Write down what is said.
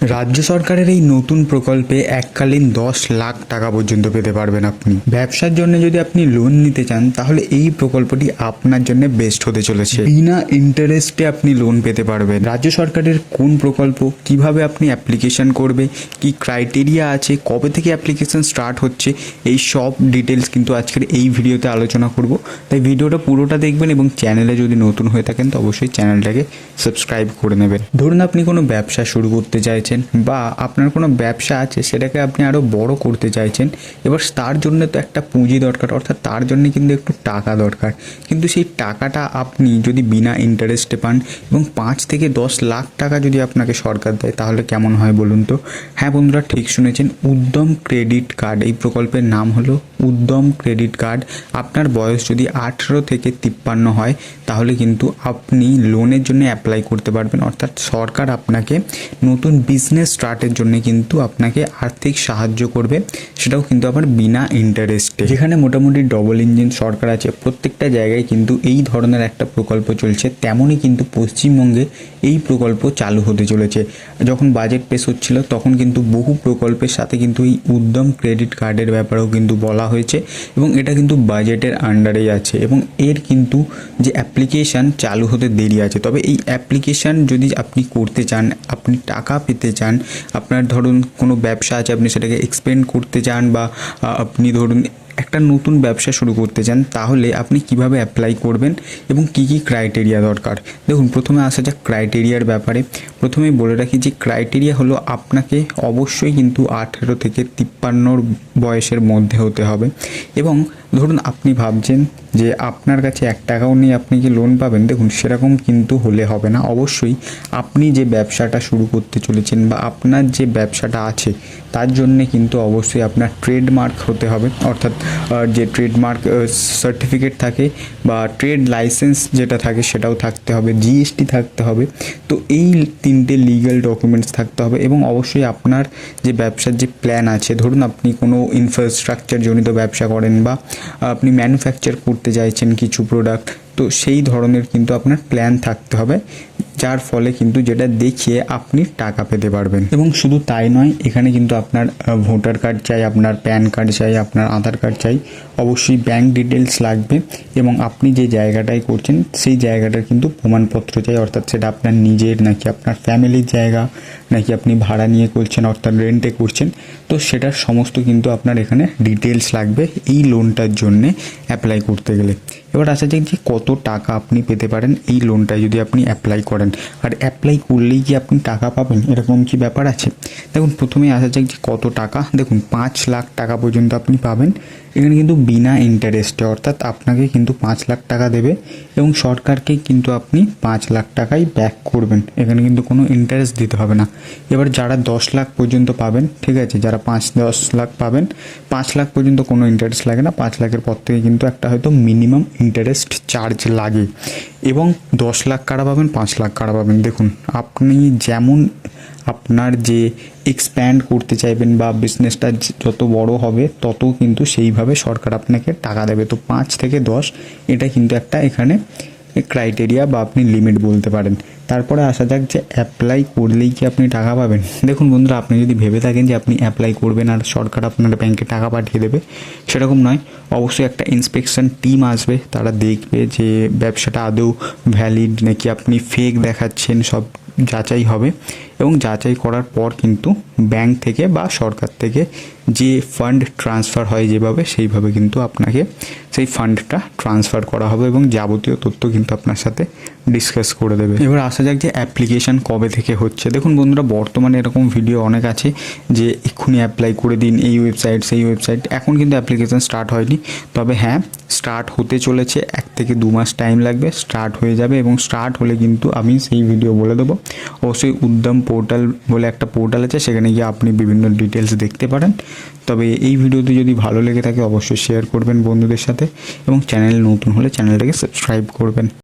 রাজ্য সরকারের এই নতুন প্রকল্পে এককালীন 10 লাখ টাকা পর্যন্ত পেতে পারবেন আপনি। ব্যবসার জন্য যদি আপনি লোন নিতে চান তাহলে এই প্রকল্পটি আপনার জন্য বেস্ট হতে চলেছে। বিনা ইন্টারেস্টে আপনি লোন পেতে পারবেন। রাজ্য সরকারের কোন প্রকল্প, কিভাবে আপনি অ্যাপ্লিকেশন করবে, কি ক্রাইটেরিয়া আছে, কবে থেকে অ্যাপ্লিকেশন স্টার্ট হচ্ছে, এই সব ডিটেলস কিন্তু আজকের এই ভিডিওতে আলোচনা করব। তাই ভিডিওটা পুরোটা দেখবেন এবং চ্যানেলে যদি নতুন হয়ে থাকেন তো অবশ্যই চ্যানেলটাকে সাবস্ক্রাইব করে নেবেন। ধরুন আপনি কোনো ব্যবসা শুরু করতে চাইছেন বা আপনার কোনো ব্যবসা আছে সেটাকে আপনি আরও বড় করতে চাইছেন। এবার তার জন্য তো একটা পুঁজি দরকার, অর্থাৎ তার জন্য কিন্তু একটু টাকা দরকার। কিন্তু সেই টাকাটা আপনি যদি বিনা ইন্টারেস্টে পান এবং 5 থেকে 10 লাখ টাকা যদি আপনাকে সরকার দেয় তাহলে কেমন হয় বলুন তো? হ্যাঁ বন্ধুরা, ঠিক শুনেছেন, উদ্যম ক্রেডিট কার্ড। এই প্রকল্পের নাম হলো উদ্যম ক্রেডিট কার্ড। আপনার বয়স যদি 18 থেকে 53 হয় তাহলে কিন্তু আপনি লোনের জন্য অ্যাপ্লাই করতে পারবেন। অর্থাৎ সরকার আপনাকে নতুন বিজনেস স্টার্টের জন্য কিন্তু আপনাকে আর্থিক সাহায্য করবে, সেটাও কিন্তু আবার বিনা ইন্টারেস্টে। যেখানে মোটামুটি ডবল ইঞ্জিন সরকার আছে, প্রত্যেকটা জায়গায় কিন্তু এই ধরনের একটা প্রকল্প চলছে, তেমনই কিন্তু পশ্চিমবঙ্গে এই প্রকল্প চালু হতে চলেছে। যখন বাজেট পেশ হচ্ছিল তখন কিন্তু বহু প্রকল্পের সাথে কিন্তু এই উদ্যম ক্রেডিট কার্ডের ব্যাপারেও কিন্তু বলা হয়েছে এবং এটা কিন্তু বাজেটের আন্ডারেই আছে এবং এর কিন্তু যে অ্যাপ্লিকেশান চালু হতে দেরি আছে। তবে এই অ্যাপ্লিকেশান যদি আপনি করতে চান, আপনি টাকা পেতে চান, আপনার ধরুন কোনো ব্যবসা আছে আপনি সেটাকে এক্সপেন্ড করতে চান বা আপনি ধরুন একটা নতুন ব্যবসা শুরু করতে চান, তাহলে আপনি কিভাবে অ্যাপ্লাই করবেন এবং কি কি ক্রাইটেরিয়া দরকার। দেখুন, প্রথমে আসা যাক ক্রাইটেরিয়ার ব্যাপারে। প্রথমেই বলে রাখি যে ক্রাইটেরিয়া হলো আপনাকে অবশ্যই কিন্তু 18 থেকে 53 বয়সের মধ্যে হতে হবে। এবং ধরুন আপনি ভাবছেন যে আপনার কাছে 1 টাকাও নেই, আপনি কি লোন পাবেন? দেখুন, সেরকম কিন্তু হলে হবে না। অবশ্যই আপনি যে ব্যবসাটা শুরু করতে চলেছেন বা আপনার যে ব্যবসাটা আছে তার জন্যে কিন্তু অবশ্যই আপনার ট্রেডমার্ক হতে হবে। অর্থাৎ যে ট্রেডমার্ক সার্টিফিকেট থাকে বা ট্রেড লাইসেন্স যেটা থাকে সেটাও থাকতে হবে, জিএসটি থাকতে হবে। তো এই 3টে লিগ্যাল ডকুমেন্টস থাকতে হবে এবং অবশ্যই আপনার যে ব্যবসার যে প্ল্যান আছে, ধরুন আপনি কোনো ইনফ্রাস্ট্রাকচার জনিত ব্যবসা করেন বা আপনি ম্যানুফ্যাকচার করতে চাইছেন কিছু প্রোডাক্ট, তো সেই ধরনের কিন্তু আপনার প্ল্যান থাকতে হবে, যার ফলে কিন্তু যেটা দেখিয়ে আপনি টাকা পেতে পারবেন। এবং শুধু তাই নয়, এখানে কিন্তু আপনার ভোটার কার্ড চাই, আপনার প্যান কার্ড চাই, আপনার আধার কার্ড চাই, অবশ্যই ব্যাঙ্ক ডিটেলস লাগবে এবং আপনি যে জায়গাটায় করছেন সেই জায়গাটার কিন্তু প্রমাণপত্র চাই। অর্থাৎ সেটা আপনার নিজের নাকি আপনার ফ্যামিলির জায়গা নাকি আপনি ভাড়া নিয়ে করছেন অর্থাৎ রেন্টে করছেন, তো সেটার সমস্ত কিন্তু আপনার এখানে ডিটেলস লাগবে এই লোনটার জন্যে অ্যাপ্লাই করতে গেলে। এবার আসা যাক যে কত টাকা আপনি পেতে পারেন এই লোনটায় যদি আপনি অ্যাপ্লাই করেন। আর অ্যাপ্লাই করলেই কি আপনি টাকা পাবেন এরকম কি ব্যাপার আছে? দেখুন, প্রথমেই আসা যাক যে কত টাকা। দেখুন, 5 লাখ টাকা পর্যন্ত আপনি পাবেন এখানে কিন্তু বিনা ইন্টারেস্টে। অর্থাৎ আপনাকে কিন্তু 5 লাখ টাকা দেবে এবং সরকারকে কিন্তু আপনি 5 লাখ টাকাই ব্যাক করবেন, এখানে কিন্তু কোনো ইন্টারেস্ট দিতে হবে না। এবার যারা 10 লাখ পর্যন্ত পাবেন, ঠিক আছে, যারা 5-10 লাখ পাবেন, 5 লাখ পর্যন্ত কোনো ইন্টারেস্ট লাগে না। 5 লাখের পর থেকে কিন্তু একটা হয়তো মিনিমাম ইন্টারেস্ট চার্জ লাগে। এবং 10 লাখ কারা পাবেন, 5 লাখ কারা পাবেন, দেখুন আপনি যেমন আপনার যে এক্সপ্যান্ড করতে চাইবেন বা বিজনেসটা যত বড় হবে তত কিন্তু সেইভাবে সরকার আপনাকে টাকা দেবে। তো 5 থেকে 10 এটা কিন্তু একটা এখানে ক্রাইটেরিয়া বা আপনি লিমিট বলতে পারেন। তারপরে আসা যাক যে অ্যাপ্লাই করলেই কি আপনি টাকা পাবেন। দেখুন বন্ধুরা, আপনি যদি ভেবে থাকেন যে আপনি অ্যাপ্লাই করবেন আর সরকার আপনার ব্যাংকে টাকা পাঠিয়ে দেবে, সেরকম নয়। অবশ্যই একটা ইন্সপেকশন টিম আসবে, তারা দেখবে যে ব্যবসাটা আদৌ ভ্যালিড নাকি আপনি ফেক দেখাচ্ছেন, সব যাচাই হবে এবং যাচাই করার পর কিন্তু ব্যাংক থেকে বা সরকার থেকে যে ফান্ড ট্রান্সফার হয় যেভাবে, সেইভাবে কিন্তু আপনাকে সেই ফান্ডটা ট্রান্সফার করা হবে এবং যাবতীয় তথ্য কিন্তু আপনার সাথে ডিসকাস করে দেবে। এবার আসা যাক যে অ্যাপ্লিকেশান কবে থেকে হচ্ছে। দেখুন বন্ধুরা, বর্তমানে এরকম ভিডিও অনেক আছে যে এক্ষুনি অ্যাপ্লাই করে দিন, এই ওয়েবসাইট সেই ওয়েবসাইট। এখন কিন্তু অ্যাপ্লিকেশান স্টার্ট হয়নি, তবে হ্যাঁ স্টার্ট হতে চলেছে। 1 থেকে 2 মাস টাইম লাগবে, স্টার্ট হয়ে যাবে এবং স্টার্ট হলে কিন্তু আমি সেই ভিডিও বলে দেবো। অবশ্যই উদ্যম পোর্টাল বলে একটা পোর্টাল আছে, সেখানে গিয়ে আপনি বিভিন্ন ডিটেলস দেখতে পারেন। তবে এই ভিডিওটি যদি ভালো লেগে থাকে অবশ্যই শেয়ার করবেন বন্ধুদের সাথে এবং চ্যানেল নতুন হলে চ্যানেলটাকে সাবস্ক্রাইব করবেন।